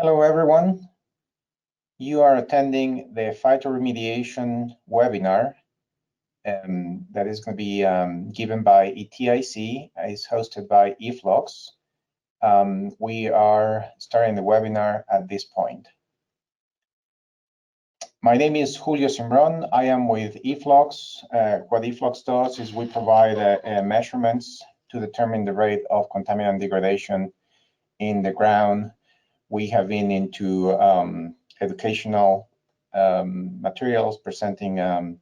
Hello, everyone. You are attending the Phytoremediation webinar that is going to be given by ETIC. It's hosted by E-Flux. We are starting the webinar at this point. My name is Julio Simron. I am with E-Flux. What E-Flux does is we provide measurements to determine the rate of contaminant degradation in the ground. We have been into educational materials, presenting to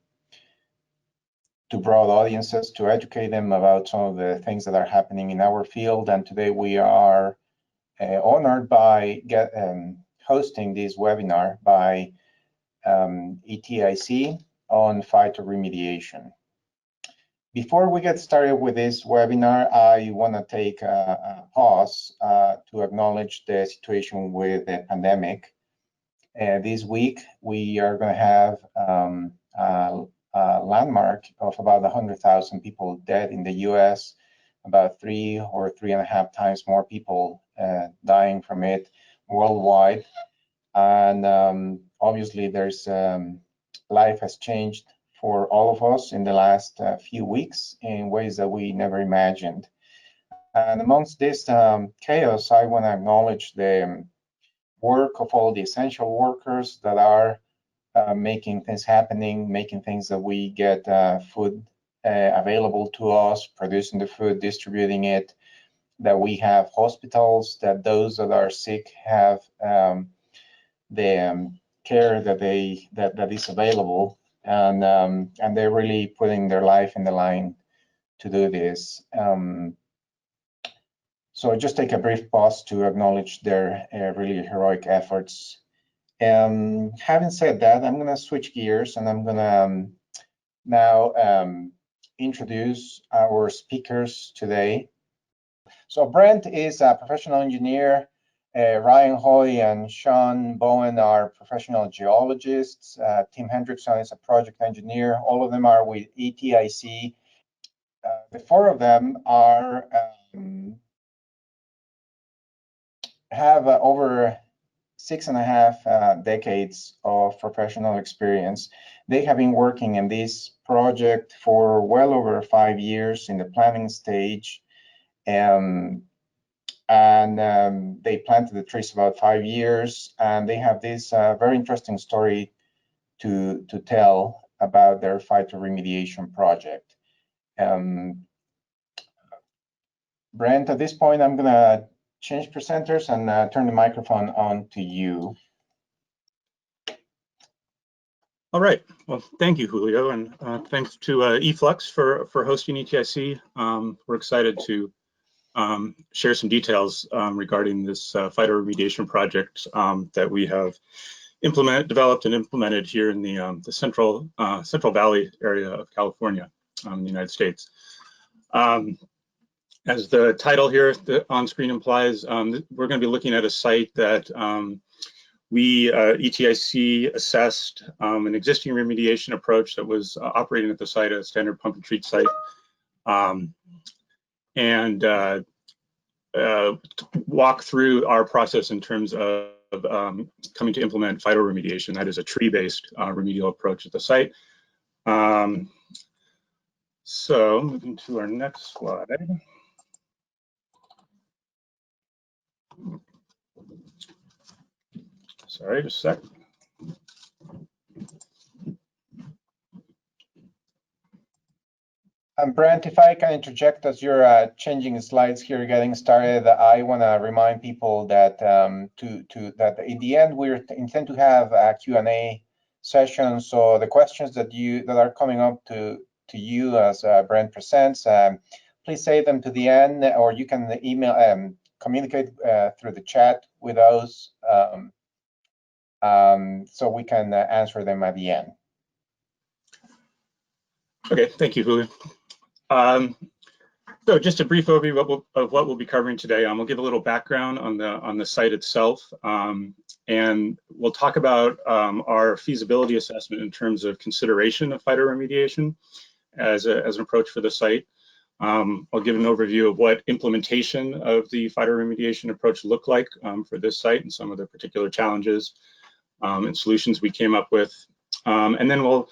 broad audiences to educate them about some of the things that are happening in our field. And today we are honored by hosting this webinar by ETIC on phytoremediation. Before we get started with this webinar, I want to take a pause to acknowledge the situation with the pandemic. This week, we are going to have a landmark of about 100,000 people dead in the US, about 3 or 3.5 times more people dying from it worldwide. And obviously, there's life has changed for all of us in the last few weeks in ways that we never imagined. And amongst this chaos, I want to acknowledge the work of all the essential workers that are making things happening, making things that we get food available to us, producing the food, distributing it, that we have hospitals, that those that are sick have the care that is available, and they're really putting their life in the line to do this. So just take a brief pause to acknowledge their really heroic efforts. Having said that, I'm going to switch gears and I'm going to now introduce our speakers today. So Brent is a professional engineer. Ryan Hoy and Sean Bowen are professional geologists. Tim Hendrickson is a project engineer. All of them are with ETIC. The four of them are have over 6.5 decades of professional experience. They have been working in this project for well over 5 years in the planning stage. And they planted the trees about 5 years, and they have this very interesting story to tell about their phytoremediation project. Brent, at this point, I'm going to change presenters and turn the microphone on to you. All right. Well, thank you, Julio, and thanks to E-Flux for hosting ETIC. We're excited to share some details regarding this phytoremediation project that we have developed and implemented here in the Central Valley area of California in the United States. As the title here on screen implies, we're going to be looking at a site that we, ETIC, assessed an existing remediation approach that was operating at the site, a standard pump and treat site, and walk through our process in terms of coming to implement phytoremediation. That is a tree-based remedial approach at the site. So moving to our next slide. Sorry, just a sec. Brent, if I can interject as you're changing slides here, getting started, I want to remind people that that in the end we intend to have a Q&A session. So the questions that are coming up to you as Brent presents, please save them to the end, or you can email communicate through the chat with us, so we can answer them at the end. Okay, thank you, Julio. So just a brief overview of what we'll be covering today. We'll give a little background on the site itself, and we'll talk about our feasibility assessment in terms of consideration of phytoremediation as an approach for the site. I'll give an overview of what implementation of the phytoremediation approach looked like for this site and some of the particular challenges and solutions we came up with. And then we'll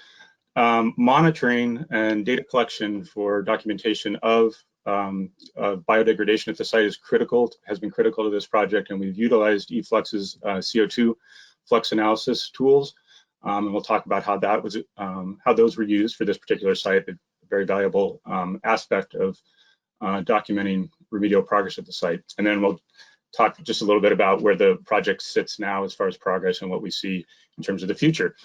monitoring and data collection for documentation of biodegradation at the site has been critical to this project, and we've utilized E-Flux's CO2 flux analysis tools, and we'll talk about how those were used for this particular site, a very valuable aspect of documenting remedial progress at the site. And then we'll talk just a little bit about where the project sits now as far as progress and what we see in terms of the future.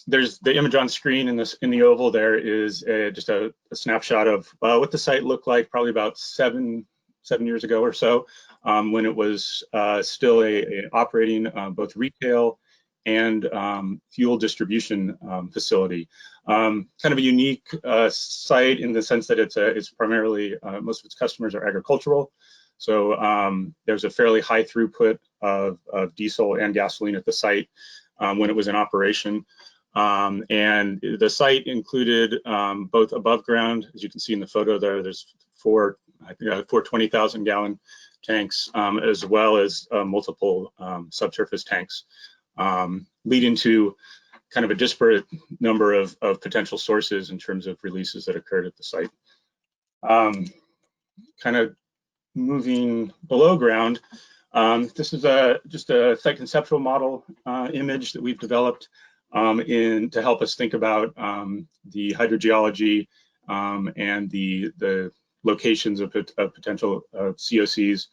There's the image on screen in the oval. There is just a snapshot of what the site looked like probably about seven years ago or so, when it was still a operating both retail and fuel distribution facility. Kind of a unique site in the sense that it's primarily, most of its customers are agricultural. So there's a fairly high throughput of diesel and gasoline at the site when it was in operation. And the site included both above ground, as you can see in the photo there's four 20,000 gallon tanks, as well as multiple subsurface tanks, leading to kind of a disparate number of potential sources in terms of releases that occurred at the site. Kind of moving below ground, this is just a site conceptual model image that we've developed to help us think about the hydrogeology and the locations of potential COCs,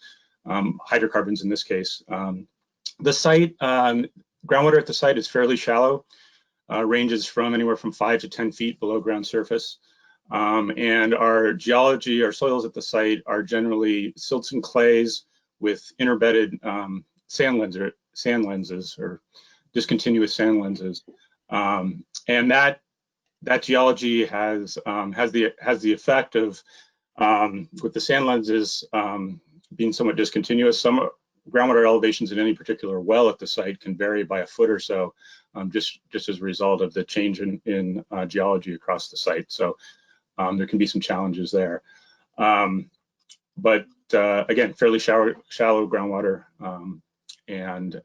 hydrocarbons in this case. The site, groundwater at the site is fairly shallow, ranges from anywhere from 5 to 10 feet below ground surface. And our geology, our soils at the site are generally silts and clays with interbedded sand lenses or discontinuous sand lenses. And that geology has the effect of, with the sand lenses being somewhat discontinuous, some groundwater elevations in any particular well at the site can vary by a foot or so, just as a result of the change in geology across the site. So there can be some challenges there. But again, fairly shallow groundwater and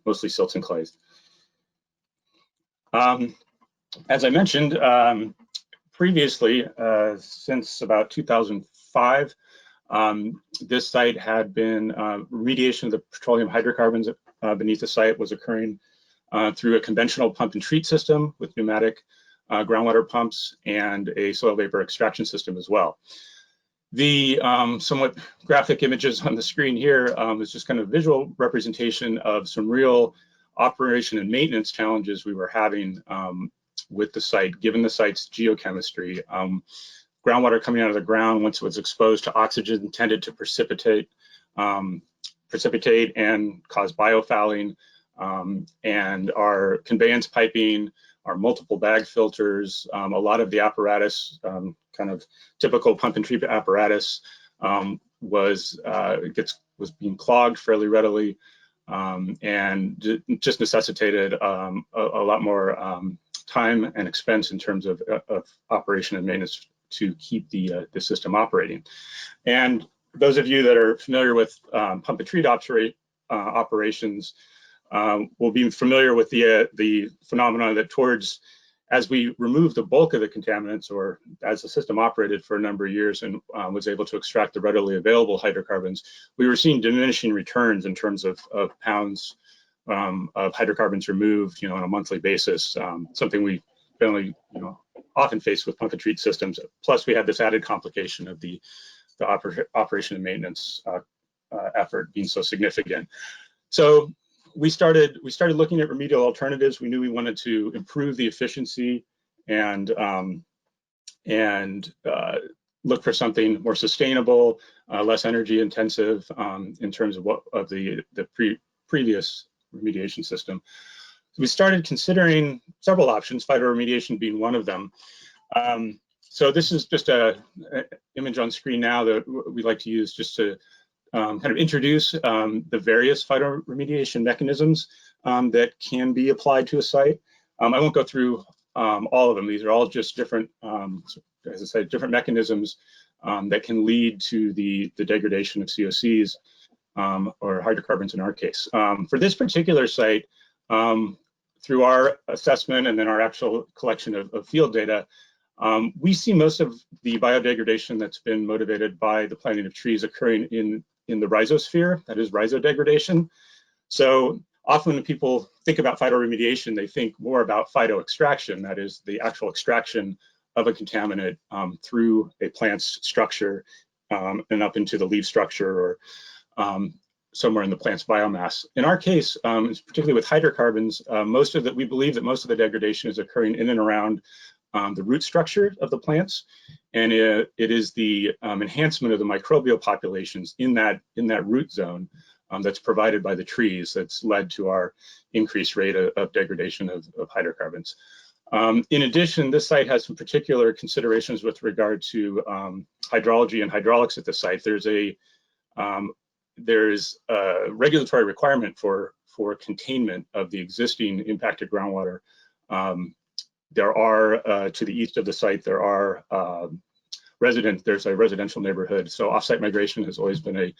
mostly silts and clays. As I mentioned previously, since about 2005, this site had been remediation of the petroleum hydrocarbons beneath the site was occurring through a conventional pump and treat system with pneumatic groundwater pumps and a soil vapor extraction system as well. The somewhat graphic images on the screen here is just kind of a visual representation of some real operation and maintenance challenges we were having with the site, given the site's geochemistry. Groundwater coming out of the ground, once it was exposed to oxygen, tended to precipitate and cause biofouling. And our conveyance piping, our multiple bag filters, a lot of the apparatus, kind of typical pump and treat apparatus, was being clogged fairly readily, and just necessitated a lot more time and expense in terms of operation and maintenance to keep the system operating. And those of you that are familiar with pump and treat operations will be familiar with the phenomenon that as we removed the bulk of the contaminants, or as the system operated for a number of years and was able to extract the readily available hydrocarbons, we were seeing diminishing returns in terms of pounds of hydrocarbons removed, on a monthly basis, something we generally, often face with pump and treat systems. Plus, we had this added complication of the operation and maintenance effort being so significant. So we started looking at remedial alternatives. We knew we wanted to improve the efficiency and look for something more sustainable, less energy intensive in terms of the previous remediation system. So we started considering several options, phytoremediation being one of them. So this is just an image on screen now that we like to use just to kind of introduce the various phytoremediation mechanisms that can be applied to a site. I won't go through all of them. These are all just different as I said, different mechanisms that can lead to the degradation of COCs or hydrocarbons in our case. For this particular site, through our assessment and then our actual collection of field data, we see most of the biodegradation that's been motivated by the planting of trees occurring in the rhizosphere, that is rhizodegradation. So often when people think about phytoremediation, they think more about phytoextraction, that is the actual extraction of a contaminant through a plant's structure and up into the leaf structure or somewhere in the plant's biomass. In our case, particularly with hydrocarbons, we believe that most of the degradation is occurring in and around the root structure of the plants, and it is the enhancement of the microbial populations in that root zone that's provided by the trees that's led to our increased rate of degradation of hydrocarbons. In addition, this site has some particular considerations with regard to hydrology and hydraulics at the site. There's a regulatory requirement for containment of the existing impacted groundwater. There are, to the east of the site, there's a residential neighborhood. So offsite migration has always been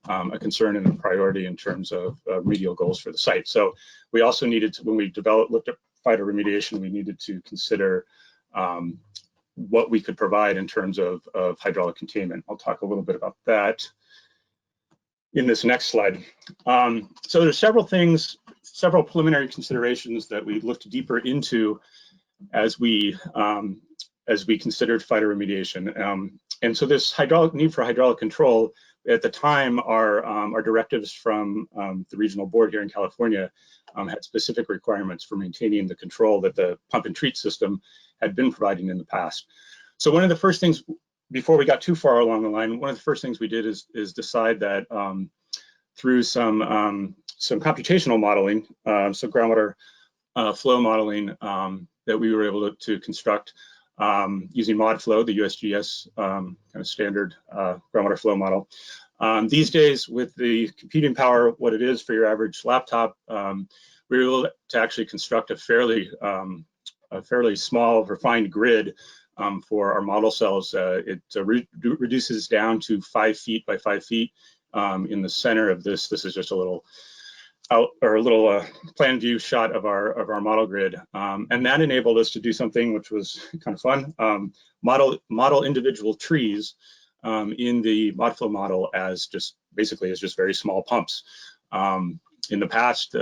a concern and a priority in terms of remedial goals for the site. So we also needed to, when we looked at phytoremediation, we needed to consider what we could provide in terms of hydraulic containment. I'll talk a little bit about that in this next slide. So there's several preliminary considerations that we looked deeper into as we considered phytoremediation. And so this need for hydraulic control, at the time, our directives from the regional board here in California had specific requirements for maintaining the control that the pump and treat system had been providing in the past. So one of the first things, before we got too far along the line, one of the first things we did is decide that through some computational modeling, so groundwater flow modeling, that we were able to construct using ModFlow, the USGS kind of standard groundwater flow model. These days, with the computing power, what it is for your average laptop, we were able to actually construct a fairly small, refined grid for our model cells. It reduces down to 5 feet by 5 feet in the center of this. This is just a little plan view shot of our model grid, and that enabled us to do something which was kind of fun. Model individual trees in the ModFlow model as just very small pumps. In the past,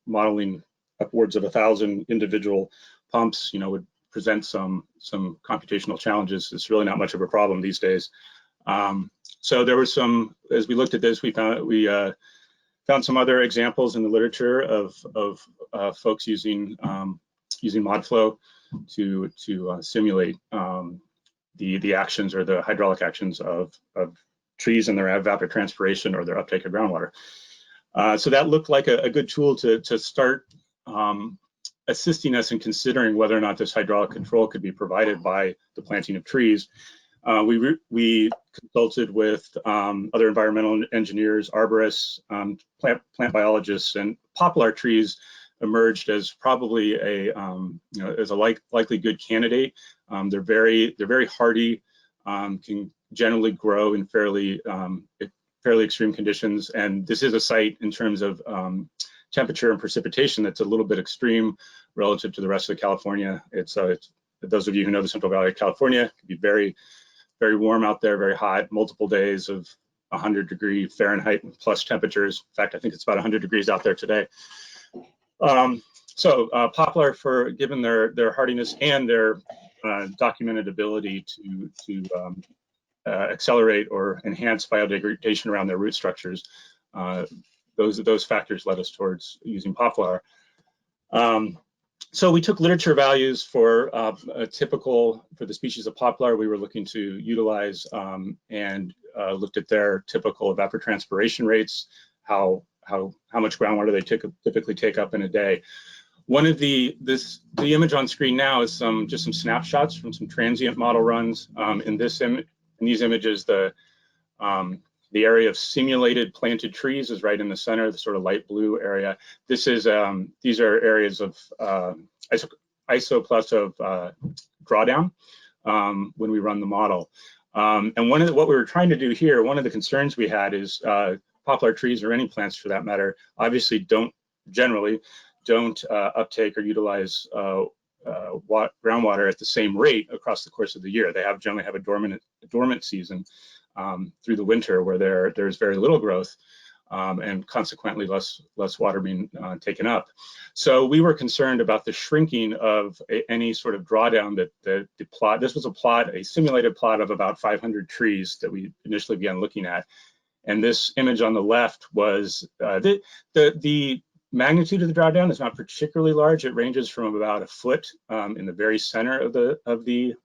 modeling upwards of 1,000 individual pumps, would present some computational challenges. It's really not much of a problem these days. So there was as we looked at this, we found some other examples in the literature of folks using ModFlow to simulate the actions or the hydraulic actions of trees and their evapotranspiration or their uptake of groundwater. So that looked like a good tool to start assisting us in considering whether or not this hydraulic control could be provided by the planting of trees. We consulted with other environmental engineers, arborists, plant biologists, and poplar trees emerged as probably as a likely good candidate. They're very hardy, can generally grow in fairly extreme conditions, and this is a site in terms of temperature and precipitation that's a little bit extreme relative to the rest of California. It's those of you who know the Central Valley of California, it can be very warm out there, very hot, multiple days of 100-degree Fahrenheit plus temperatures. In fact, I think it's about 100 degrees out there today. Poplar, given their hardiness and their documented ability to accelerate or enhance biodegradation around their root structures, those factors led us towards using poplar. So we took literature values for the species of poplar we were looking to utilize and looked at their typical evapotranspiration rates, how much groundwater they typically take up in a day. The image on screen now is just some snapshots from some transient model runs. In these images, the area of simulated planted trees is right in the center, the sort of light blue area. These are areas of isoplus of drawdown. when we run the model. And what we were trying to do here, one of the concerns we had is poplar trees, or any plants for that matter, obviously generally don't uptake or utilize groundwater at the same rate across the course of the year. They generally have a dormant season through the winter where there's very little growth, and consequently less water being taken up. So we were concerned about the shrinking of any sort of drawdown that the plot. This was a simulated plot of about 500 trees that we initially began looking at. And this image on the left was the magnitude of the drawdown is not particularly large. It ranges from about a foot in the very center of the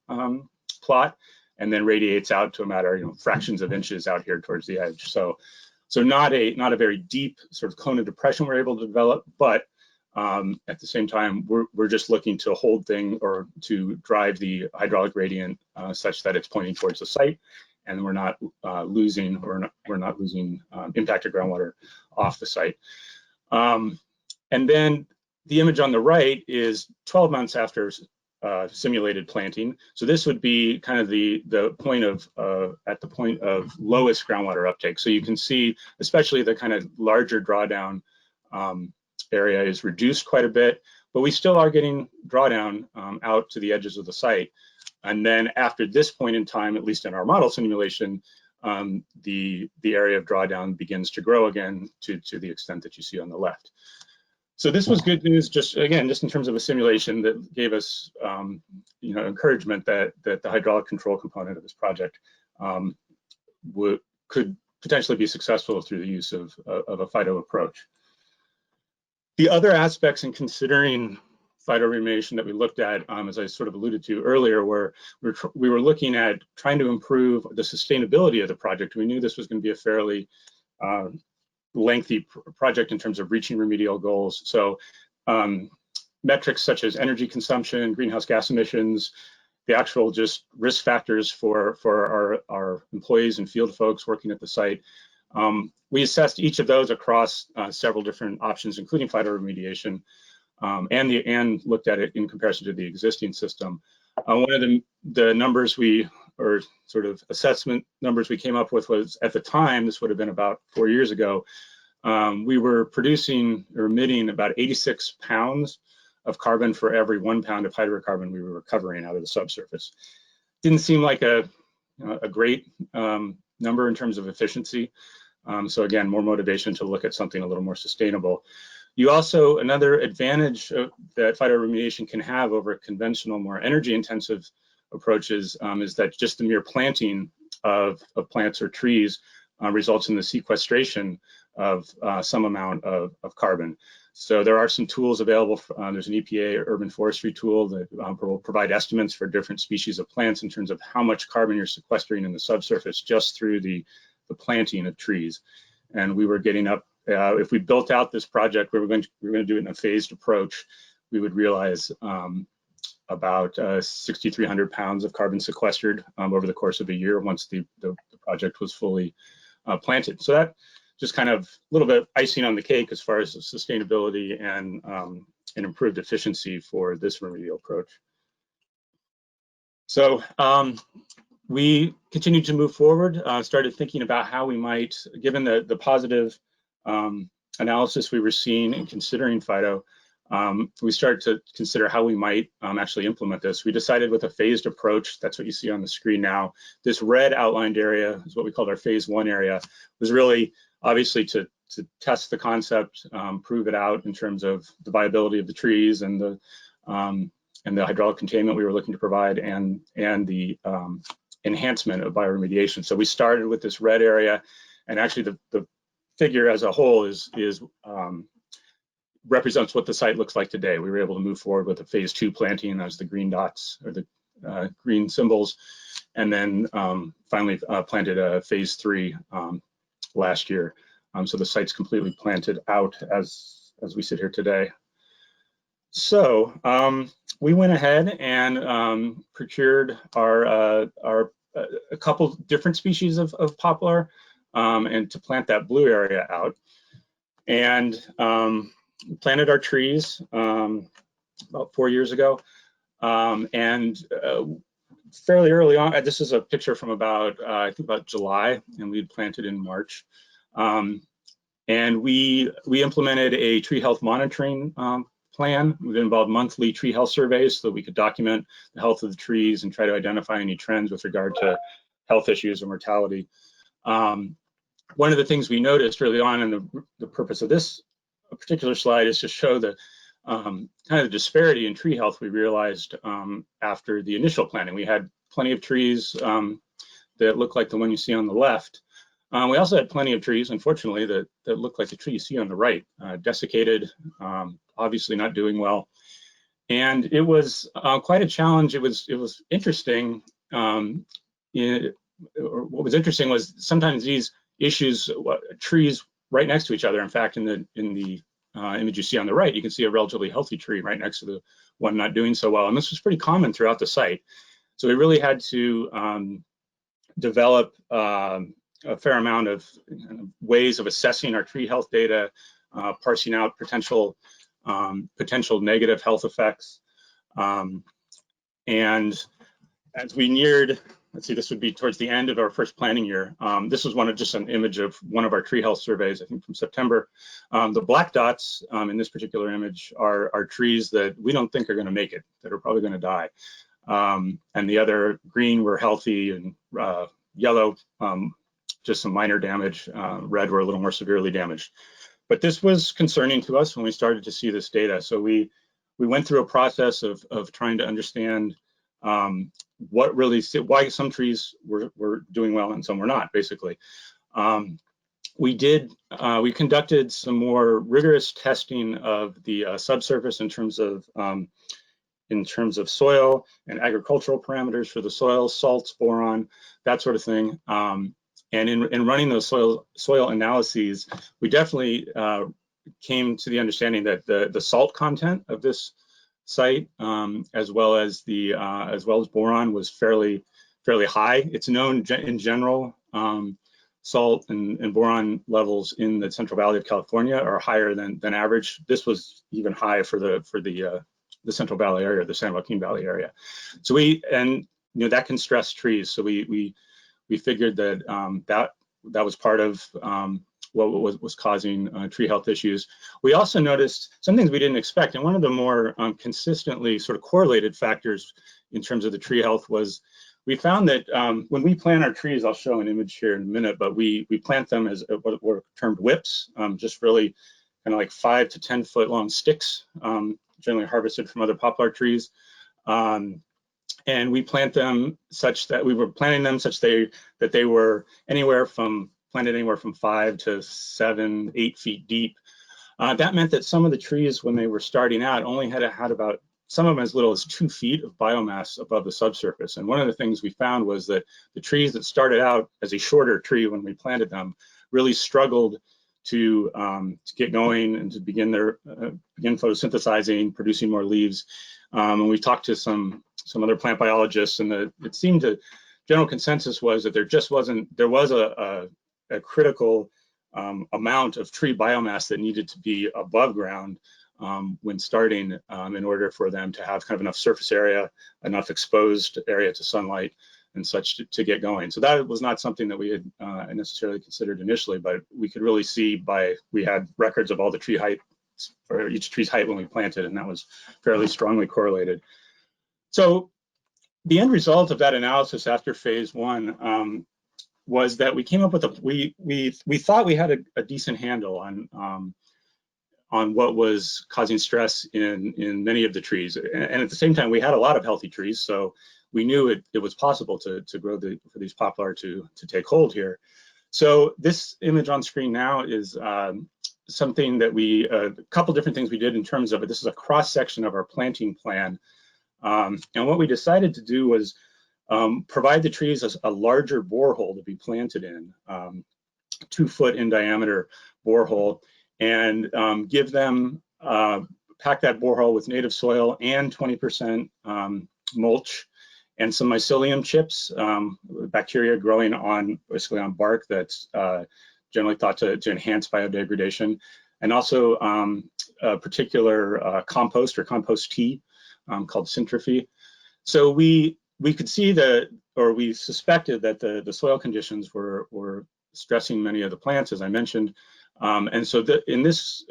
plot, and then radiates out to a matter, fractions of inches out here towards the edge. So not a very deep sort of cone of depression we're able to develop, but at the same time, we're just looking to hold or to drive the hydraulic gradient such that it's pointing towards the site, and we're not losing impacted groundwater off the site. And then the image on the right is 12 months after simulated planting. So this would be kind of the point of at the point of lowest groundwater uptake. So you can see, especially the kind of larger drawdown area is reduced quite a bit, but we still are getting drawdown out to the edges of the site. And then after this point in time, at least in our model simulation, the area of drawdown begins to grow again to the extent that you see on the left. So this was good news, just in terms of a simulation that gave us, encouragement that the hydraulic control component of this project could potentially be successful through the use of a phyto approach. The other aspects in considering phytoremediation that we looked at, as I sort of alluded to earlier, were we were looking at trying to improve the sustainability of the project. We knew this was going to be a fairly lengthy project in terms of reaching remedial goals. So metrics such as energy consumption, greenhouse gas emissions, the actual just risk factors for our employees and field folks working at the site. We assessed each of those across several different options, including phytoremediation, and looked at it in comparison to the existing system. One of the numbers or sort of assessment numbers we came up with was, at the time, this would have been about 4 years ago, we were producing or emitting about 86 pounds of carbon for every 1 pound of hydrocarbon we were recovering out of the subsurface. Didn't seem like a great number in terms of efficiency. So again, more motivation to look at something a little more sustainable. Another advantage that phytoremediation can have over conventional, more energy-intensive approaches is that just the mere planting of plants or trees results in the sequestration of some amount of carbon. So there are some tools available. There's an EPA urban forestry tool that will provide estimates for different species of plants in terms of how much carbon you're sequestering in the subsurface just through the planting of trees. And we were getting up, if we built out this project, we were going to do it in a phased approach, we would realize about 6,300 pounds of carbon sequestered over the course of a year once the project was fully planted. So that just kind of a little bit icing on the cake as far as the sustainability and improved efficiency for this remedial approach. So we continued to move forward, started thinking about how we might, given the positive analysis we were seeing and considering phyto, we started to consider how we might actually implement this. We decided with a phased approach. That's what you see on the screen now. This red outlined area is what we called our phase 1 area. Was really obviously to test the concept, prove it out in terms of the viability of the trees and the hydraulic containment we were looking to provide, and the enhancement of bioremediation. So we started with this red area, and actually the figure as a whole represents what the site looks like today. We were able to move forward with a phase 2 planting as the green dots or the green symbols, and then finally planted a phase 3 last year. So the site's completely planted out as we sit here today. So we went ahead and procured a couple different species of poplar and to plant that blue area out, and planted our trees about 4 years ago. And fairly early on, this is a picture from about, I think about July, and we'd planted in March. And we implemented a tree health monitoring plan. It involved monthly tree health surveys so that we could document the health of the trees and try to identify any trends with regard to health issues or mortality. One of the things we noticed early on, and the purpose of this particular slide is to show the kind of the disparity in tree health we realized after the initial planting. We had plenty of trees that look like the one you see on the left. We also had plenty of trees, unfortunately, that look like the tree you see on the right, desiccated, obviously not doing well. And it was quite a challenge. It was interesting. What was interesting was sometimes these issues, trees right next to each other. In fact, in the image you see on the right, you can see a relatively healthy tree right next to the one not doing so well. And this was pretty common throughout the site. So we really had to develop a fair amount of ways of assessing our tree health data, parsing out potential negative health effects. And as we neared, let's see, this would be towards the end of our first planting year. This was just an image of one of our tree health surveys, I think from September. The black dots in this particular image are trees that we don't think are gonna make it, that are probably gonna die. And the other green were healthy, and yellow, just some minor damage. Red were a little more severely damaged. But this was concerning to us when we started to see this data. So we went through a process of trying to understand why some trees were doing well and some were not, basically. We conducted some more rigorous testing of the subsurface in terms of soil and agricultural parameters for the soil, salts, boron, that sort of thing. And in running those soil analyses, we definitely came to the understanding that the salt content of this site, as well as boron, was fairly high. It's known in general, salt and boron levels in the Central Valley of California are higher than average. This was even high for the Central Valley area, the San Joaquin Valley area. So that can stress trees. So we figured that that was part of what was causing tree health issues. We also noticed some things we didn't expect, and one of the more consistently sort of correlated factors in terms of the tree health was we found that when we plant our trees, I'll show an image here in a minute, but we plant them as what were termed whips, just really kind of like 5 to 10 foot long sticks, generally harvested from other poplar trees. And we plant them such that that they were planted anywhere from 5 to 7, 8 feet deep. That meant that some of the trees, when they were starting out, only had about, some of them as little as 2 feet of biomass above the subsurface. And one of the things we found was that the trees that started out as a shorter tree when we planted them really struggled to get going and to begin photosynthesizing, producing more leaves. And we talked to some other plant biologists, and it seemed to, general consensus was that there was a critical amount of tree biomass that needed to be above ground when starting in order for them to have kind of enough surface area, enough exposed area to sunlight and such to get going. So that was not something that we had necessarily considered initially, but we could really see we had records of all the tree height, or each tree's height when we planted, and that was fairly strongly correlated. So the end result of that analysis after phase 1 was that we came up with we thought we had a decent handle on what was causing stress in many of the trees, and at the same time we had a lot of healthy trees, so we knew it was possible to grow for these poplar to take hold here. So this image on screen now is something that a couple different things we did in terms of it. This is a cross section of our planting plan. And what we decided to do was provide the trees a larger borehole to be planted in, 2 foot in diameter borehole, and give them, pack that borehole with native soil and 20% mulch and some mycelium chips, bacteria growing basically on bark that's generally thought to enhance biodegradation, and also a particular compost or compost tea called Syntrophy. So we we could see we suspected that the soil conditions were stressing many of the plants, as I mentioned. And so in this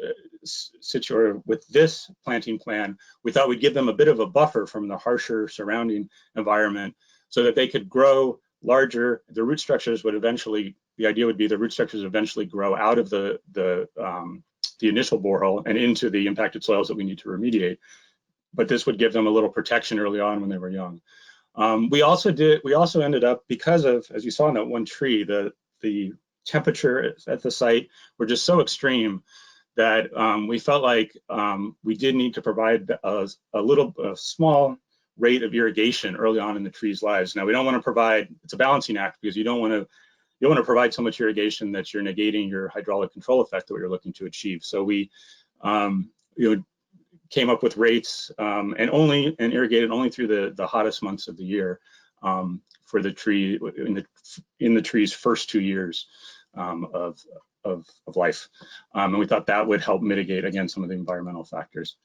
situation, with this planting plan, we thought we'd give them a bit of a buffer from the harsher surrounding environment so that they could grow larger. The root structures would eventually, the idea would be the root structures eventually grow out of the initial borehole and into the impacted soils that we need to remediate. But this would give them a little protection early on when they were young. We also ended up, because of, as you saw in that one tree, the temperature at the site were just so extreme that we felt like we did need to provide a small rate of irrigation early on in the tree's lives. Now, we don't want to provide, it's a balancing act, because you don't want to provide so much irrigation that you're negating your hydraulic control effect that we were looking to achieve. So we came up with rates and irrigated only through the hottest months of the year for the tree in the tree's first 2 years of life. And we thought that would help mitigate, again, some of the environmental factors.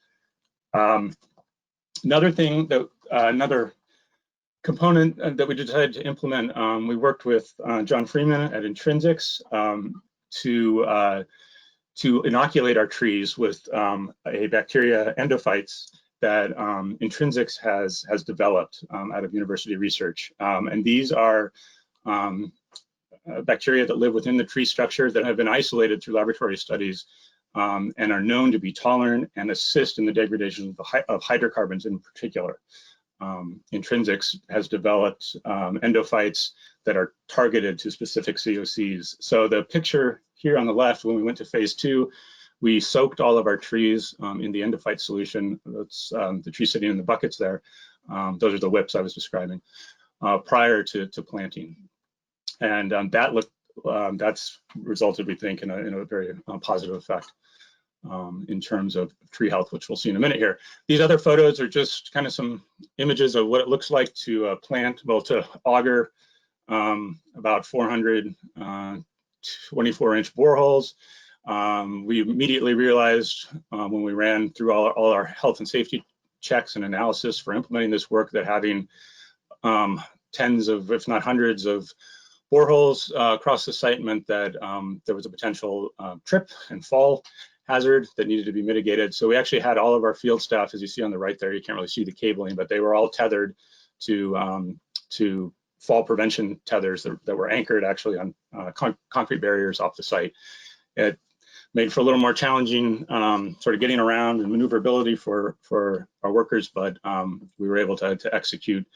Another component that we decided to implement, we worked with John Freeman at Intrinsics to inoculate our trees with a bacteria endophytes that Intrinsics has developed out of university research. And these are bacteria that live within the tree structure that have been isolated through laboratory studies and are known to be tolerant and assist in the degradation of hydrocarbons in particular. Intrinsics has developed endophytes that are targeted to specific COCs. So the picture here on the left, when we went to phase 2, we soaked all of our trees in the endophyte solution. That's the tree sitting in the buckets there. Those are the whips I was describing prior to planting. And that's resulted, we think, in a very positive effect in terms of tree health, which we'll see in a minute here. These other photos are just kind of some images of what it looks like to to auger about 400 24-inch boreholes. We immediately realized when we ran through all our health and safety checks and analysis for implementing this work that having tens of, if not hundreds of boreholes across the site meant that there was a potential trip and fall hazard that needed to be mitigated. So we actually had all of our field staff, as you see on the right there, you can't really see the cabling, but they were all tethered to fall prevention tethers that were anchored actually on concrete barriers off the site. It made for a little more challenging sort of getting around and maneuverability for our workers, but we were able to execute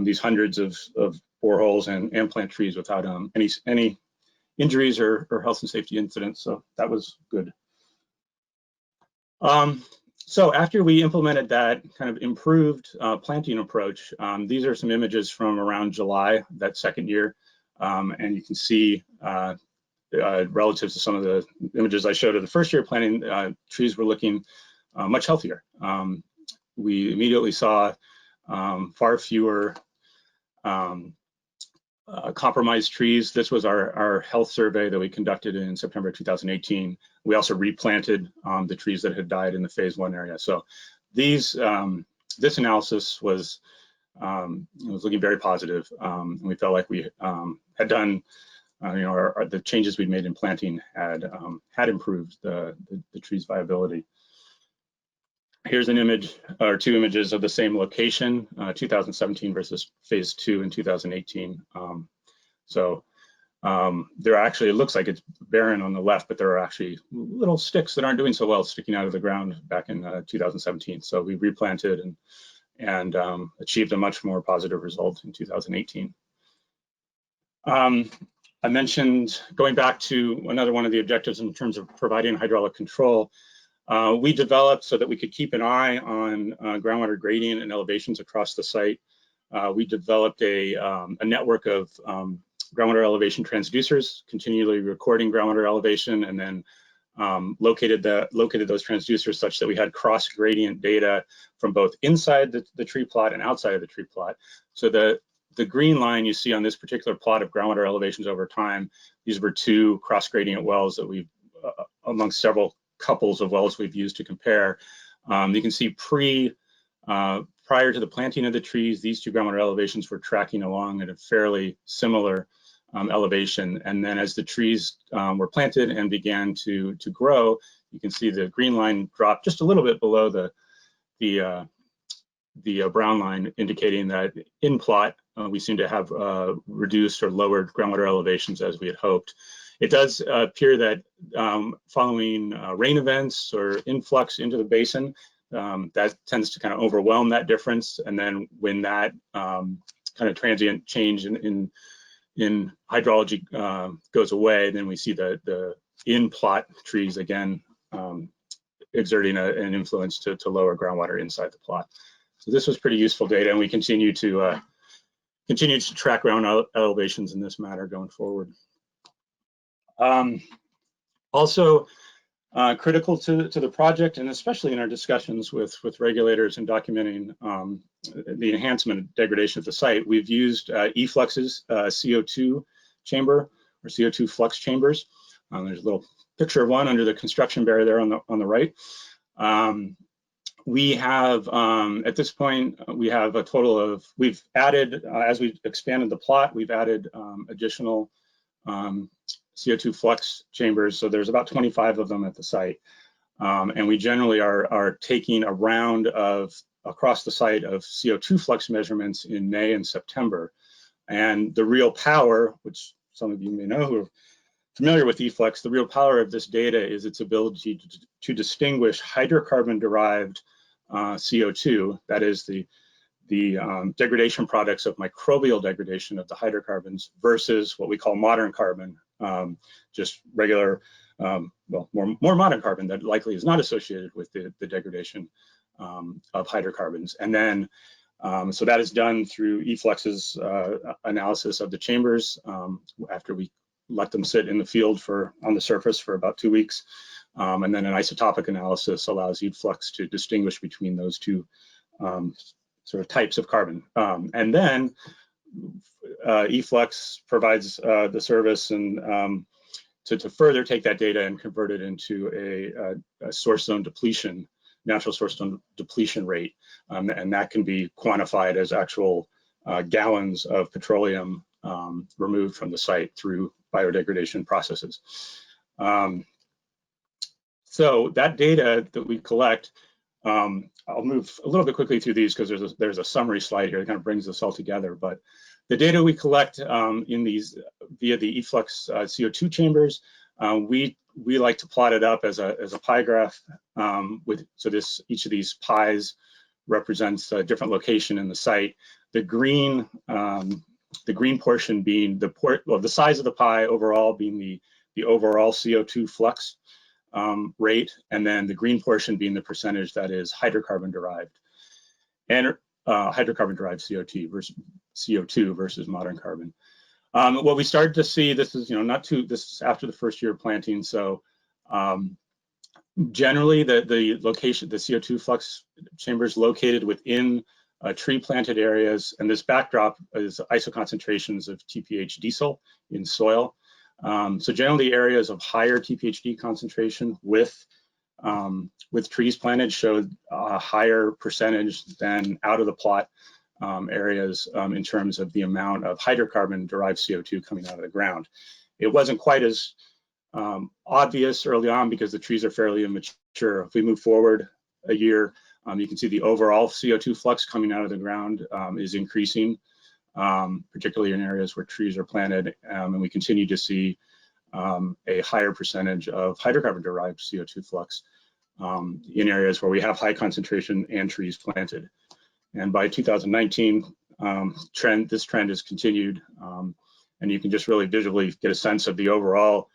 these hundreds of boreholes and plant trees without any injuries or health and safety incidents. So that was good. So after we implemented that kind of improved planting approach, these are some images from around July, that second year. And you can see relative to some of the images I showed of the first year planting, trees were looking much healthier. We immediately saw far fewer compromised trees. This was our health survey that we conducted in September 2018. We also replanted the trees that had died in the phase 1 area. So these this analysis was looking very positive. And we felt like we had done the changes we'd made in planting had improved the tree's viability. Here's an image or two images of the same location, 2017 versus phase 2 in 2018. There actually, it looks like it's barren on the left, but there are actually little sticks that aren't doing so well sticking out of the ground back in 2017. So we replanted and achieved a much more positive result in 2018. I mentioned going back to another one of the objectives in terms of providing hydraulic control. We developed so that we could keep an eye on groundwater gradient and elevations across the site. We developed a network of groundwater elevation transducers, continually recording groundwater elevation, and then located those transducers such that we had cross gradient data from both inside the tree plot and outside of the tree plot. So the green line you see on this particular plot of groundwater elevations over time, these were 2 cross gradient wells that we've, amongst several couples of wells we've used to compare. You can see prior to the planting of the trees, these two groundwater elevations were tracking along at a fairly similar elevation. And then as the trees were planted and began to grow, you can see the green line drop just a little bit below the brown line, indicating that in plot, we seem to have reduced or lowered groundwater elevations as we had hoped. It does appear that following rain events or influx into the basin, that tends to kind of overwhelm that difference. And then when that kind of transient change in hydrology goes away, then we see the in-plot trees again exerting an influence to lower groundwater inside the plot. So this was pretty useful data, and we continue to track ground elevations in this matter going forward. Also critical to the project, and especially in our discussions with regulators and documenting the enhancement and degradation of the site, we've used E-Flux's CO2 chamber or CO2 flux chambers. There's a little picture of one under the construction barrier there on the right. We have, at this point, we have a total of, we've added, as we've expanded the plot, we've added additional CO2 flux chambers. So there's about 25 of them at the site. And we generally are taking a round of, across the site, of CO2 flux measurements in May and September. And the real power, which some of you may know who are familiar with E-Flux, the real power of this data is its ability to distinguish hydrocarbon-derived CO2, that is the degradation products of microbial degradation of the hydrocarbons, versus what we call modern carbon, just regular, well, more modern carbon that likely is not associated with the degradation of hydrocarbons. And then, so that is done through E-Flux's analysis of the chambers after we let them sit in the field on the surface for about 2 weeks. And then an isotopic analysis allows E-Flux to distinguish between those two sort of types of carbon. And then E-Flux provides the service and to further take that data and convert it into a source zone depletion, natural source zone depletion rate. And that can be quantified as actual gallons of petroleum removed from the site through biodegradation processes. So that data that we collect, I'll move a little bit quickly through these because there's a summary slide here that kind of brings this all together. But the data we collect in these via the E-Flux CO2 chambers, we like to plot it up as a pie graph. So each of these pies represents a different location in the site. The green portion being the size of the pie overall being the overall CO2 flux rate, and then the green portion being the percentage that is hydrocarbon derived, and hydrocarbon derived CO2 versus modern carbon. What we started to see, this is this is after the first year of planting, so generally the location, the CO2 flux chambers located within tree planted areas, and this backdrop is isoconcentrations of TPH diesel in soil. So generally areas of higher TPHD concentration with trees planted showed a higher percentage than out of the plot areas in terms of the amount of hydrocarbon derived CO2 coming out of the ground. It wasn't quite as obvious early on because the trees are fairly immature. If we move forward a year, you can see the overall CO2 flux coming out of the ground is increasing, particularly in areas where trees are planted, and we continue to see a higher percentage of hydrocarbon-derived CO2 flux in areas where we have high concentration and trees planted. And by 2019, this trend has continued, and you can just really visually get a sense of the overall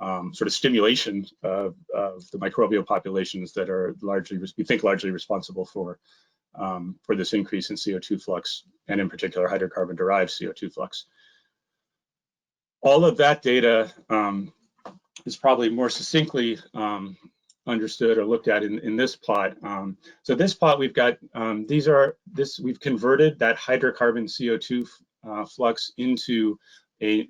sort of stimulation of the microbial populations that are we think largely responsible for this increase in CO2 flux, and in particular hydrocarbon-derived CO2 flux. All of that data is probably more succinctly understood or looked at in this plot. So this plot we've got, we've converted that hydrocarbon CO2 flux into a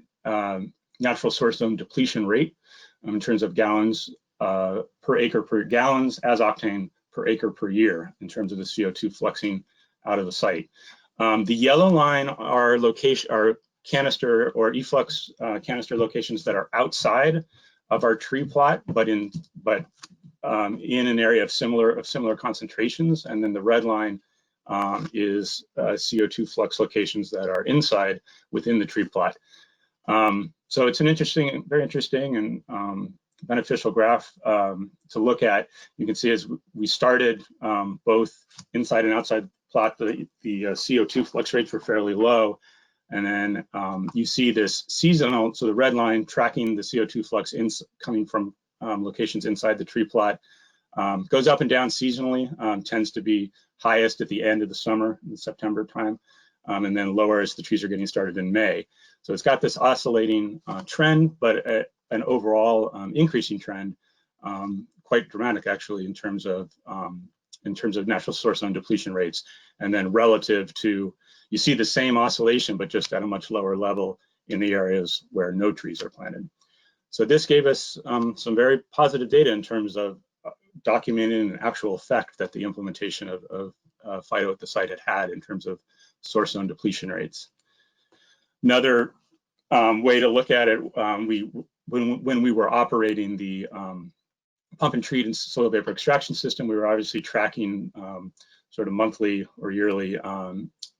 natural source zone depletion rate in terms of gallons per acre per gallons as octane per acre per year in terms of the CO2 fluxing out of the site. The yellow line are canister or E-Flux canister locations that are outside of our tree plot, but in an area of similar concentrations, and then the red line is CO2 flux locations that are inside within the tree plot. So it's an very interesting and beneficial graph to look at. You can see as we started both inside and outside plot, the CO2 flux rates were fairly low. And then you see this seasonal, so the red line tracking the CO2 flux coming from locations inside the tree plot, goes up and down seasonally, tends to be highest at the end of the summer, in the September time, and then lower as the trees are getting started in May. So it's got this oscillating trend, but an overall increasing trend, quite dramatic actually in terms of natural source zone depletion rates. And then relative to, you see the same oscillation, but just at a much lower level in the areas where no trees are planted. So this gave us some very positive data in terms of documenting an actual effect that the implementation of Phyto at the site had in terms of source zone depletion rates. Another way to look at it, when we were operating the pump and treat and soil vapor extraction system, we were obviously tracking sort of monthly or yearly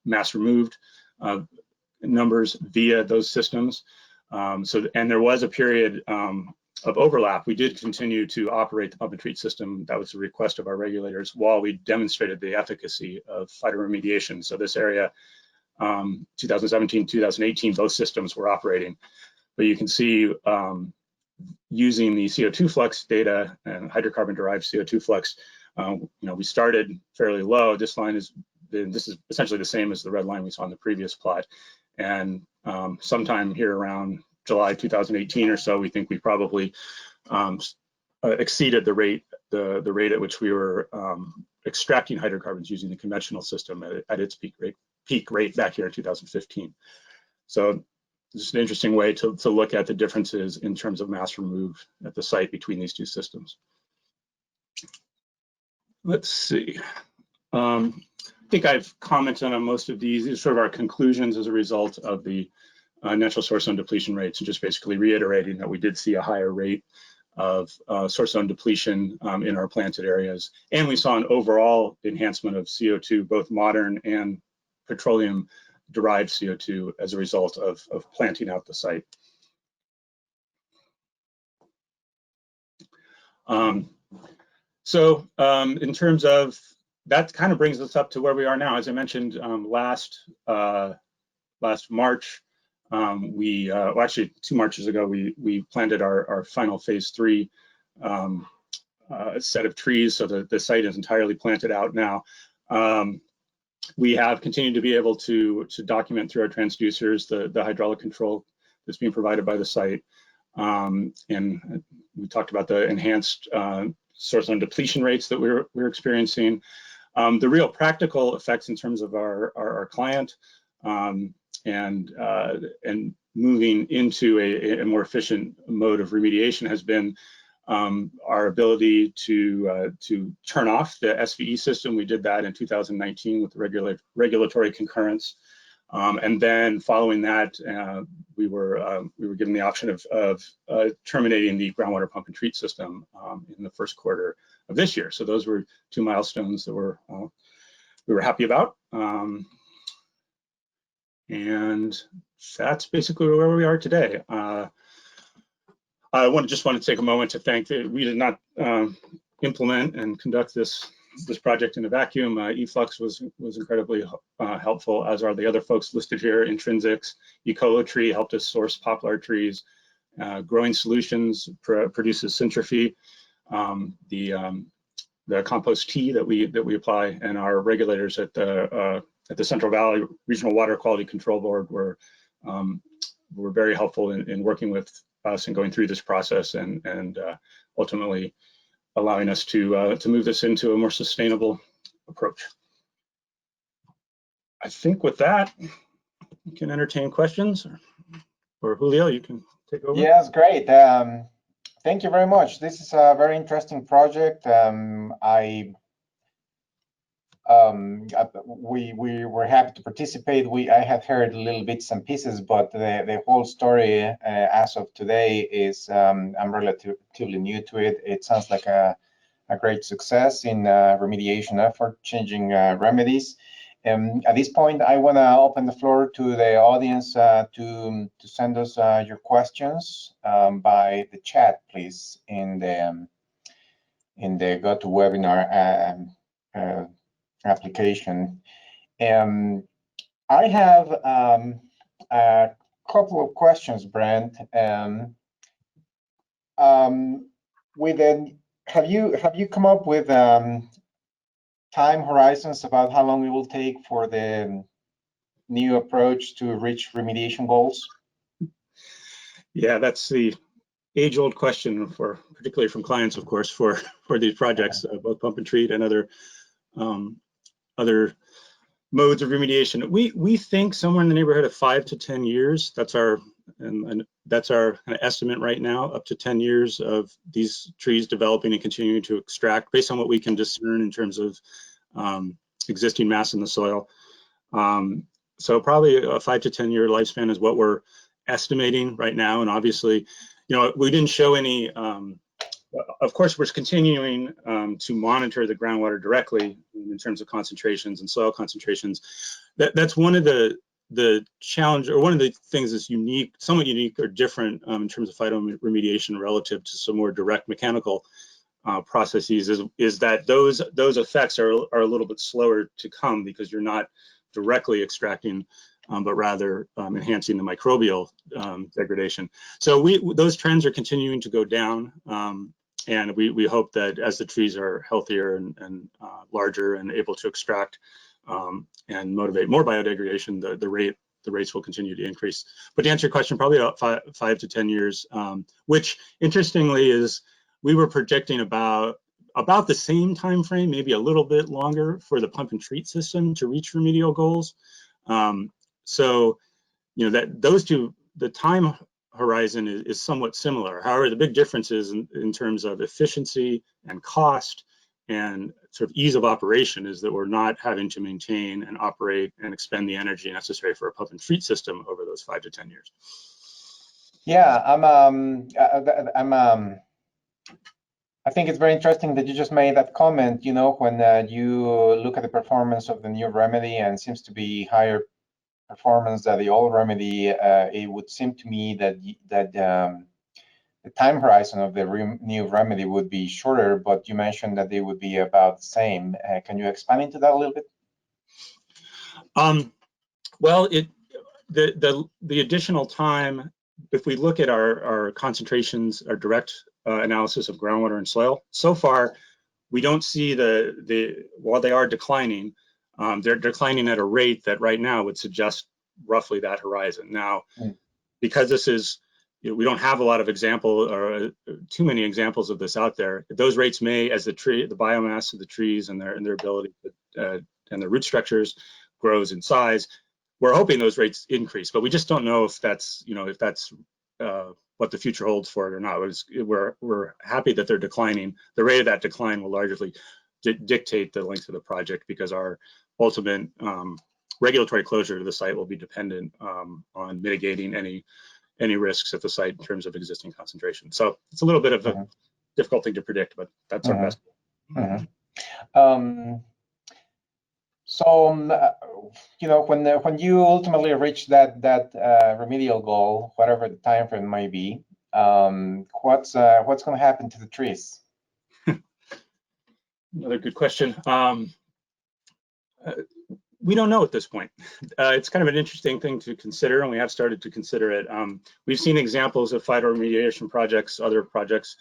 mass removed numbers via those systems. And there was a period of overlap. We did continue to operate the pump and treat system. That was the request of our regulators while we demonstrated the efficacy of phytoremediation. So this area, 2017, 2018, both systems were operating. But you can see using the CO2 flux data and hydrocarbon derived CO2 flux, we started fairly low. This is essentially the same as the red line we saw in the previous plot. And sometime here around July 2018 or so, we think we probably exceeded the rate at which we were extracting hydrocarbons using the conventional system at its peak rate back here in 2015. So this is an interesting way to look at the differences in terms of mass removed at the site between these two systems. Let's see. I think I've commented on most of these. These are sort of our conclusions as a result of the natural source zone depletion rates, and just basically reiterating that we did see a higher rate of source zone depletion in our planted areas. And we saw an overall enhancement of CO2, both modern and petroleum derived CO2 as a result of planting out the site. In terms of, that kind of brings us up to where we are now. As I mentioned last March, well, actually 2 Marches ago, we planted our final phase 3 set of trees, so the site is entirely planted out now. We have continued to be able to document through our transducers the hydraulic control that's being provided by the site. And we talked about the enhanced source zone depletion rates that we're experiencing. The real practical effects in terms of our client and moving into a more efficient mode of remediation has been our ability to turn off the SVE system. We did that in 2019 with regulatory concurrence. And then following that, we were given the option of terminating the groundwater pump and treat system in the first quarter of this year. So those were 2 milestones that we were happy about. And that's basically where we are today. I just want to take a moment to thank that we did not implement and conduct this project in a vacuum. E-Flux was incredibly helpful, as are the other folks listed here. Intrinsics, Ecolotree helped us source poplar trees. Growing Solutions produces Centrifuge, the compost tea that we apply, and our regulators at the Central Valley Regional Water Quality Control Board were very helpful in working with us and going through this process and ultimately allowing us to move this into a more sustainable approach. I think with that, you can entertain questions, or Julio, you can take over. Yes, great. Thank you very much. This is a very interesting project. we were happy to participate. I have heard little bits and pieces, but the whole story as of today is I'm relatively new to it. It sounds like a great success in remediation effort, changing remedies. At this point, I want to open the floor to the audience to send us your questions by the chat, please, in the GoToWebinar application. I have a couple of questions, Brent. Have you come up with time horizons about how long it will take for the new approach to reach remediation goals? Yeah, that's the age-old question, particularly from clients, of course, for these projects, both pump and treat and other modes of remediation. We think somewhere in the neighborhood of 5 to 10 years. That's our kind of estimate right now, up to 10 years of these trees developing and continuing to extract based on what we can discern in terms of existing mass in the soil. So probably a 5 to 10 year lifespan is what we're estimating right now. And obviously, we didn't show any, of course, we're continuing to monitor the groundwater directly in terms of concentrations and soil concentrations. That's one of the challenge, or one of the things that's unique, somewhat unique or different in terms of phytoremediation relative to some more direct mechanical processes is that those effects are a little bit slower to come because you're not directly extracting, but rather enhancing the microbial degradation. So those trends are continuing to go down, and we hope that as the trees are healthier and larger and able to extract and motivate more biodegradation, the rates will continue to increase. But to answer your question, probably about 5 to 10 years, which interestingly is, we were projecting about the same time frame, maybe a little bit longer, for the pump and treat system to reach remedial goals. So, that those two, the time horizon is somewhat similar. However, the big difference is in terms of efficiency and cost and sort of ease of operation is that we're not having to maintain and operate and expend the energy necessary for a pump and treat system over those 5 to 10 years. Yeah, I think it's very interesting that you just made that comment. When you look at the performance of the new remedy, and it seems to be higher performance than the old remedy, it would seem to me that the time horizon of the new remedy would be shorter, but you mentioned that they would be about the same. Can you expand into that a little bit? Well, the additional time, if we look at our concentrations, our direct analysis of groundwater and soil, so far we don't see while they are declining, they're declining at a rate that right now would suggest roughly that horizon. Now, because this is, we don't have a lot of too many examples of this out there. Those rates may, as the biomass of the trees and their ability and their root structures grows in size, we're hoping those rates increase, but we just don't know if that's what the future holds for it or not. We're happy that they're declining. The rate of that decline will largely dictate the length of the project, because our ultimate regulatory closure to the site will be dependent on mitigating any risks at the site in terms of existing concentration. So it's a little bit of a difficult thing to predict, but that's our best. So, when you ultimately reach that remedial goal, whatever the time frame might be, what's going to happen to the trees? Another good question. We don't know at this point. It's kind of an interesting thing to consider, and we have started to consider it. We've seen examples of phytoremediation projects, other projects,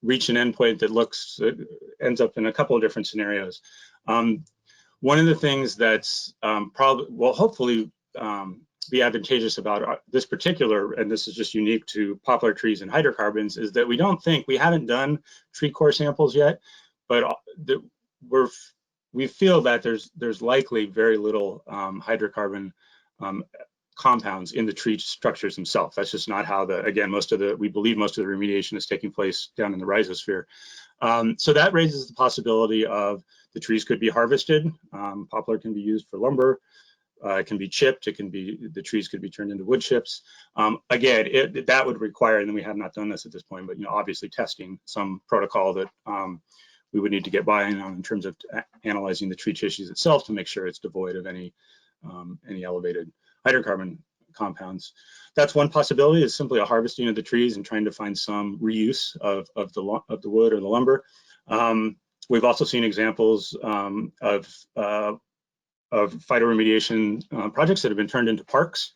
reach an endpoint that ends up in a couple of different scenarios. One of the things that's hopefully be advantageous about this particular, and this is just unique to poplar trees and hydrocarbons, is that we haven't done tree core samples yet, but we feel that there's likely very little hydrocarbon compounds in the tree structures themselves. That's just not how we believe most of the remediation is taking place down in the rhizosphere. So that raises the possibility of The trees could be harvested. Poplar can be used for lumber. It can be chipped. The trees could be turned into wood chips. Again, that would require, and we have not done this at this point, but obviously testing some protocol that we would need to get buy-in on in terms of analyzing the tree tissues itself to make sure it's devoid of any elevated hydrocarbon compounds. That's one possibility, is simply a harvesting of the trees and trying to find some reuse of the wood or the lumber. We've also seen examples of phytoremediation projects that have been turned into parks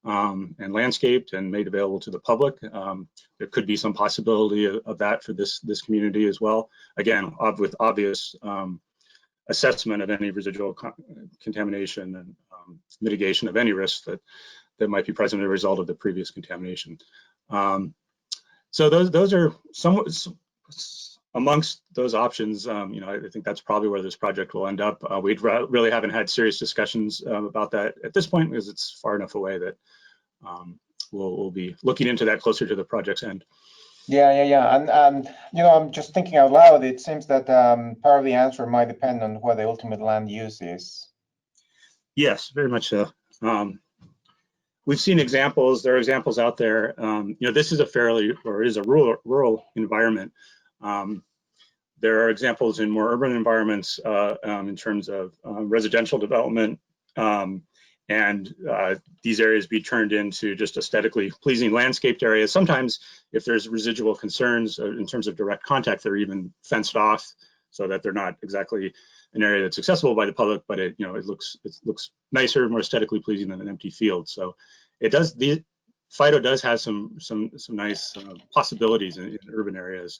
and landscaped and made available to the public. There could be some possibility of that for this community as well. Again, with obvious assessment of any residual contamination and mitigation of any risks that might be present as a result of the previous contamination. So those are somewhat amongst those options. I think that's probably where this project will end up. We really haven't had serious discussions about that at this point because it's far enough away that we'll be looking into that closer to the project's end. Yeah. And I'm just thinking out loud. It seems that part of the answer might depend on what the ultimate land use is. Yes, very much so. We've seen examples. There are examples out there. This is a rural environment. There are examples in more urban environments in terms of residential development, and these areas be turned into just aesthetically pleasing landscaped areas. Sometimes, if there's residual concerns in terms of direct contact, they're even fenced off so that they're not exactly an area that's accessible by the public, but it looks nicer, more aesthetically pleasing than an empty field. So it does. Phyto does have some nice possibilities in urban areas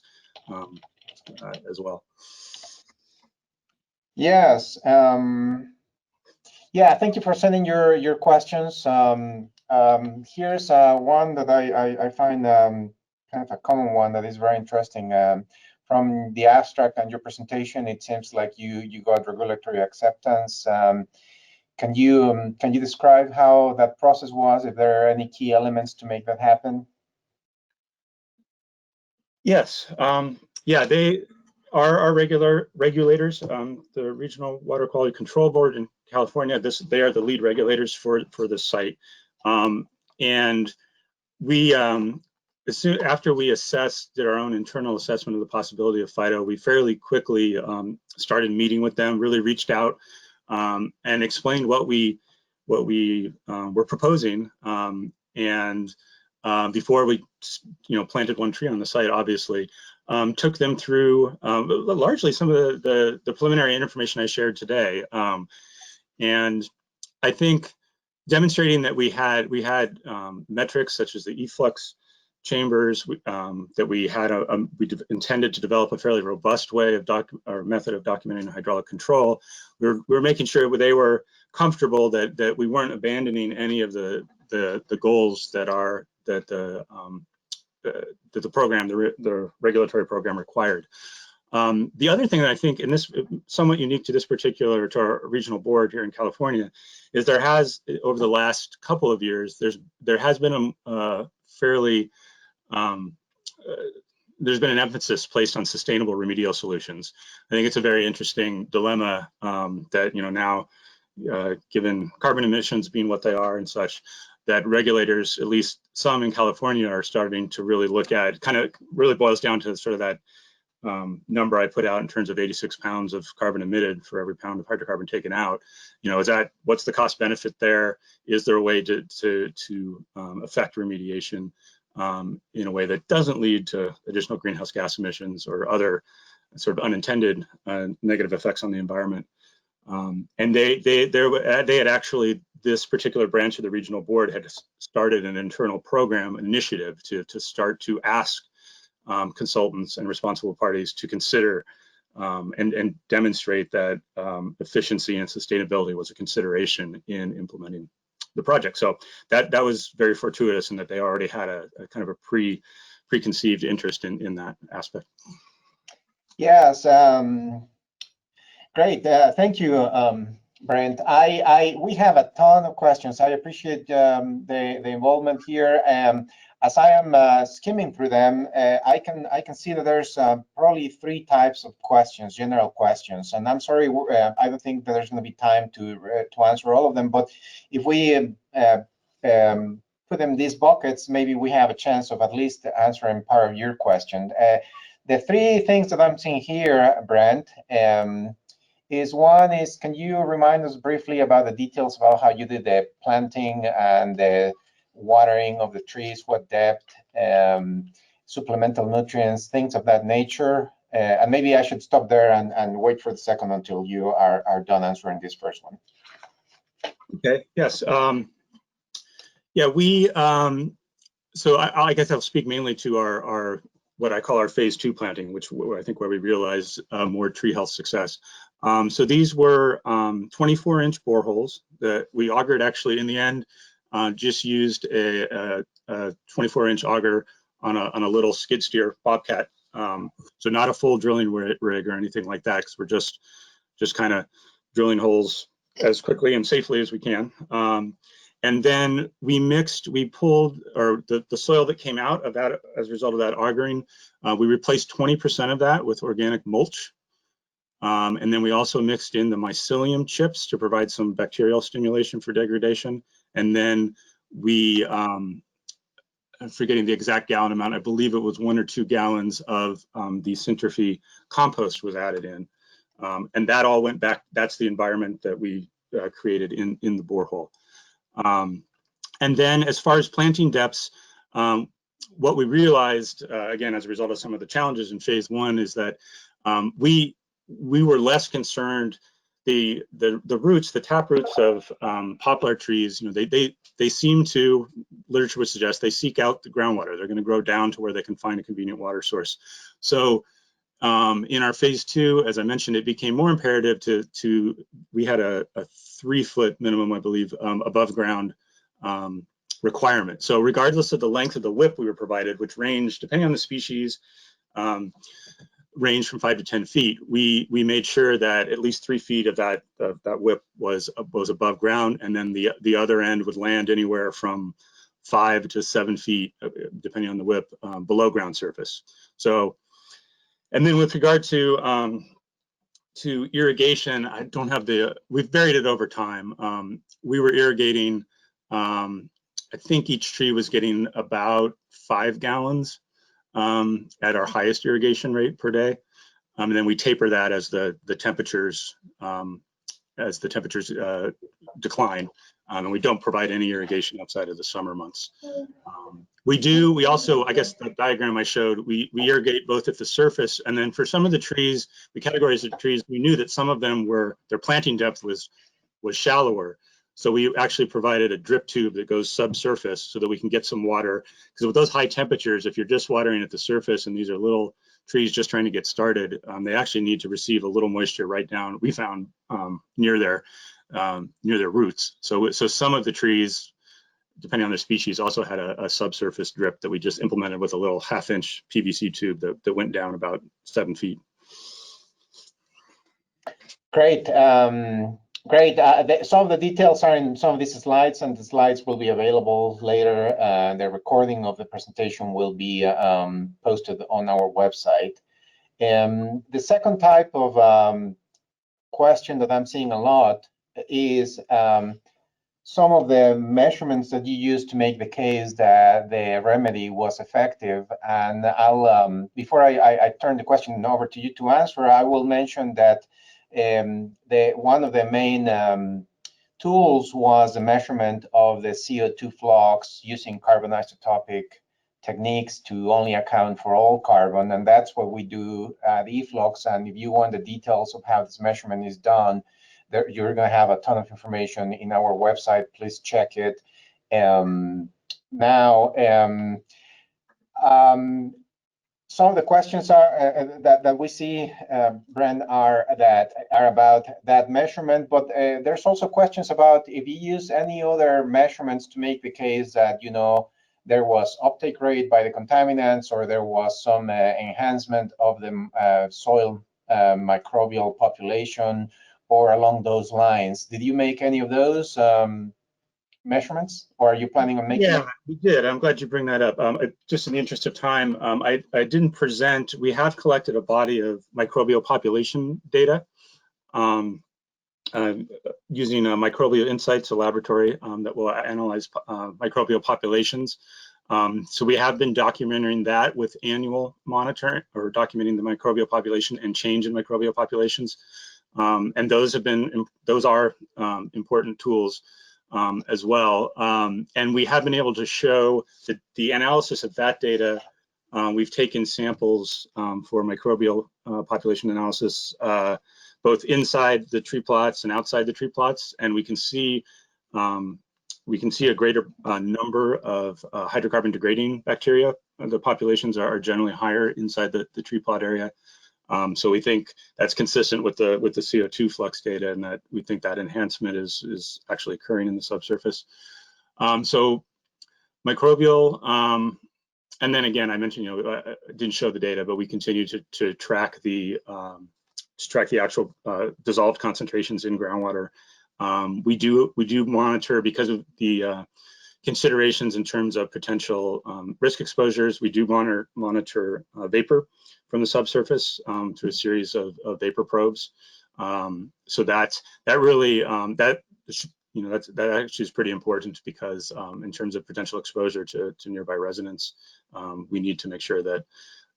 as well. Yes. Yeah. Thank you for sending your questions. Here's one that I find kind of a common one that is very interesting. From the abstract and your presentation, it seems like you got regulatory acceptance. Can you describe how that process was? If there are any key elements to make that happen? Yes. Yeah, they are our regulators. The Regional Water Quality Control Board in California. They are the lead regulators for this site, and we. After we did our own internal assessment of the possibility of phyto, we fairly quickly started meeting with them, really reached out and explained what we were proposing. And before we planted one tree on the site, obviously, took them through largely some of the preliminary information I shared today. And I think demonstrating that we had metrics such as the E-Flux chambers, that we intended to develop a fairly robust way of method of documenting hydraulic control. We were making sure they were comfortable that we weren't abandoning any of the goals that the program, the regulatory program required. The other thing that I think, and this somewhat unique to our regional board here in California, is there has, over the last couple of years, there has been a fairly there's been an emphasis placed on sustainable remedial solutions. I think it's a very interesting dilemma that now, given carbon emissions being what they are and such, that regulators, at least some in California, are starting to really look at. Kind of really boils down to sort of that number I put out in terms of 86 pounds of carbon emitted for every pound of hydrocarbon taken out. What's the cost benefit there? Is there a way to affect remediation in a way that doesn't lead to additional greenhouse gas emissions or other sort of unintended negative effects on the environment? And they had actually, this particular branch of the regional board had started an internal program initiative to start to ask consultants and responsible parties to consider and demonstrate that efficiency and sustainability was a consideration in implementing the project. So that was very fortuitous, in that they already had a kind of a preconceived interest in that aspect. Yes, great. Thank you, Brent. We have a ton of questions. I appreciate the involvement here. as I am skimming through them, I can see that there's probably 3 types of questions, general questions. And I'm sorry, I don't think that there's going to be time to answer all of them. But if we put them in these buckets, maybe we have a chance of at least answering part of your question. The 3 things that I'm seeing here, Brent, is one is, can you remind us briefly about the details about how you did the planting and the watering of the trees, what depth, supplemental nutrients, things of that nature? And maybe I should stop there and wait for the second until you are done answering this first one. Okay, yes. Yeah, so I guess I'll speak mainly to our what I call our phase 2 planting, which I think where we realize more tree health success. So these were 24-inch boreholes that we augered. Actually, in the end, just used a 24-inch auger on a little skid steer bobcat. So not a full drilling rig or anything like that, because we're just kind of drilling holes as quickly and safely as we can. And then we pulled, or the soil that came out of that as a result of that augering, we replaced 20% of that with organic mulch. And then we also mixed in the mycelium chips to provide some bacterial stimulation for degradation. And then I'm forgetting the exact gallon amount, I believe it was 1 or 2 gallons of the Centrifuge compost was added in. And that all went back, that's the environment that we created in the borehole. And then as far as planting depths, what we realized, again, as a result of some of the challenges in phase 1, is that we were less concerned. The roots, the tap roots of poplar trees, they seem to, literature would suggest, they seek out the groundwater. They're going to grow down to where they can find a convenient water source. So in our phase 2, as I mentioned, it became more imperative we had a 3-foot minimum, I believe, above ground requirement. So regardless of the length of the whip we were provided, which ranged, depending on the species, ranged from 5 to 10 feet, we made sure that at least 3 feet of that whip was above ground, and then the other end would land anywhere from 5 to 7 feet, depending on the whip, below ground surface. So, and then with regard to irrigation, I don't have we've varied it over time. We were irrigating, I think each tree was getting about 5 gallons at our highest irrigation rate per day. And then we taper that as the temperatures decline. And we don't provide any irrigation outside of the summer months. We also, I guess the diagram I showed, we irrigate both at the surface, and then for some of the trees, we categorized the trees, we knew that some of them their planting depth was shallower. So we actually provided a drip tube that goes subsurface so that we can get some water. Because with those high temperatures, if you're just watering at the surface and these are little trees just trying to get started, they actually need to receive a little moisture right down, we found, near their roots. So some of the trees, depending on their species, also had a subsurface drip that we just implemented with a little 1/2-inch PVC tube that went down about 7 feet. Great. Great. Some of the details are in some of these slides, and the slides will be available later. The recording of the presentation will be posted on our website. The second type of question that I'm seeing a lot is some of the measurements that you used to make the case that the remedy was effective. And I'll, before I turn the question over to you to answer, I will mention that one of the main tools was the measurement of the CO2 flux using carbon isotopic techniques to only account for all carbon, and that's what we do at E-Flux. And if you want the details of how this measurement is done, you're going to have a ton of information in our website. Please check it. Some of the questions are that we see, Brent, are about that measurement, but there's also questions about if you use any other measurements to make the case that there was uptake rate by the contaminants, or there was some enhancement of the soil microbial population, or along those lines. Did you make any of those? measurements, or are you planning on making? Yeah, we did. I'm glad you bring that up. Just in the interest of time, I didn't present. We have collected a body of microbial population data using Microbial Insights, a laboratory that will analyze microbial populations. So we have been documenting that with annual monitoring, or documenting the microbial population and change in microbial populations. And those are important tools as well. And we have been able to show that the analysis of that data, we've taken samples for microbial population analysis, both inside the tree plots and outside the tree plots, and we can see a greater number of hydrocarbon degrading bacteria. The populations are generally higher inside the tree plot area. So we think that's consistent with the CO2 flux data, and that we think that enhancement is actually occurring in the subsurface. So microbial, and then again, I mentioned, I didn't show the data, but we continue to track the actual dissolved concentrations in groundwater. We do monitor, because of the considerations in terms of potential risk exposures. We do monitor vapor from the subsurface through a series of vapor probes. So that really that actually is pretty important, because in terms of potential exposure to nearby residents, we need to make sure that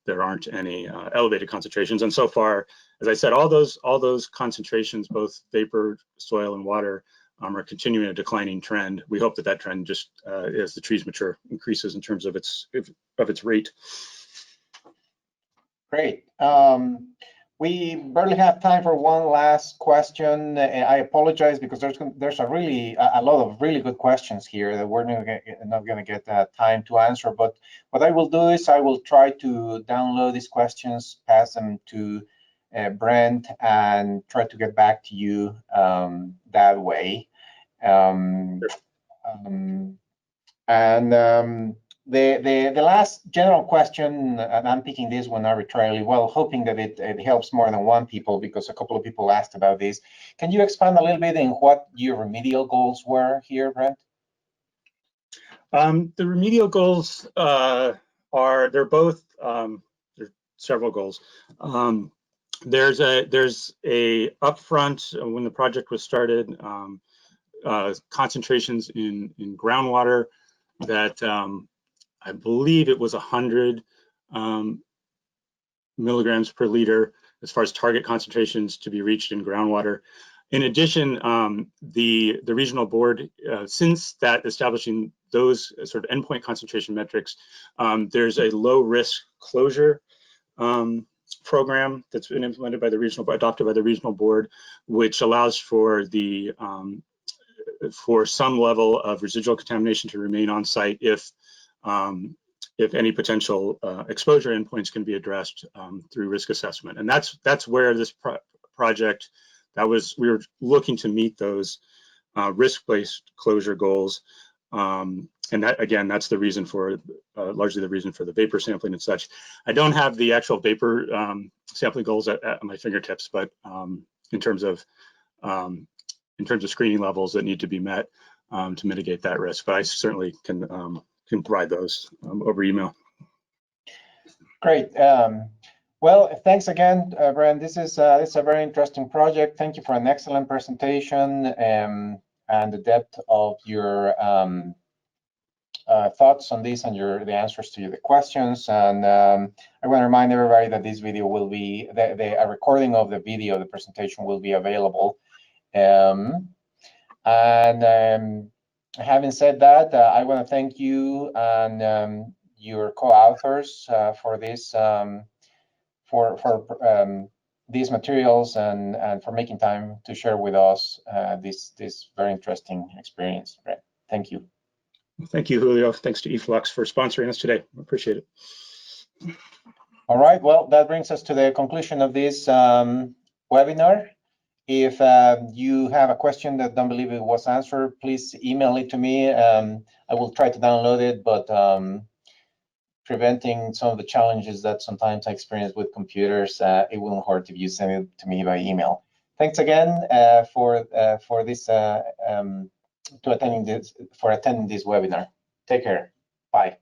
there aren't any elevated concentrations. And so far, as I said, all those concentrations, both vapor, soil, and water, are continuing a declining trend. We hope that trend, just as the trees mature, increases in terms of its rate. Great. We barely have time for one last question. I apologize, because there's a lot of really good questions here that we're not going to get time to answer. But what I will do is I will try to download these questions, pass them to Brent, and try to get back to you that way. The last general question, and I'm picking this one arbitrarily, well, hoping that it helps more than one people, because a couple of people asked about this. Can you expand a little bit in what your remedial goals were here, Brent? The remedial goals there are several goals. There's a upfront, when the project was started, concentrations in groundwater that I believe it was 100 milligrams per liter as far as target concentrations to be reached in groundwater. In addition, the regional board, since that establishing those sort of endpoint concentration metrics, there's a low risk closure program that's been implemented by adopted by the regional board, which allows for for some level of residual contamination to remain on site if any potential exposure endpoints can be addressed through risk assessment. And that's where this project, we were looking to meet those risk-based closure goals. And that, again, that's the reason for, largely the reason for the vapor sampling and such. I don't have the actual vapor sampling goals at my fingertips, but in terms of screening levels that need to be met to mitigate that risk, but I certainly can provide those over email. Great. Well, thanks again, Brent. This is a very interesting project. Thank you for an excellent presentation and the depth of your thoughts on this and the answers to the questions. And I want to remind everybody that this video will be, a recording of the video, the presentation will be available. Having said that, I want to thank you and your co-authors for this, these materials and for making time to share with us this very interesting experience. Brent, thank you. Thank you, Julio. Thanks to E-Flux for sponsoring us today. I appreciate it. All right. Well, that brings us to the conclusion of this webinar. If you have a question that don't believe it was answered, please email it to me. I will try to download it, but preventing some of the challenges that sometimes I experience with computers, it won't hurt if you send it to me by email. Thanks again for this attending this webinar. Take care. Bye.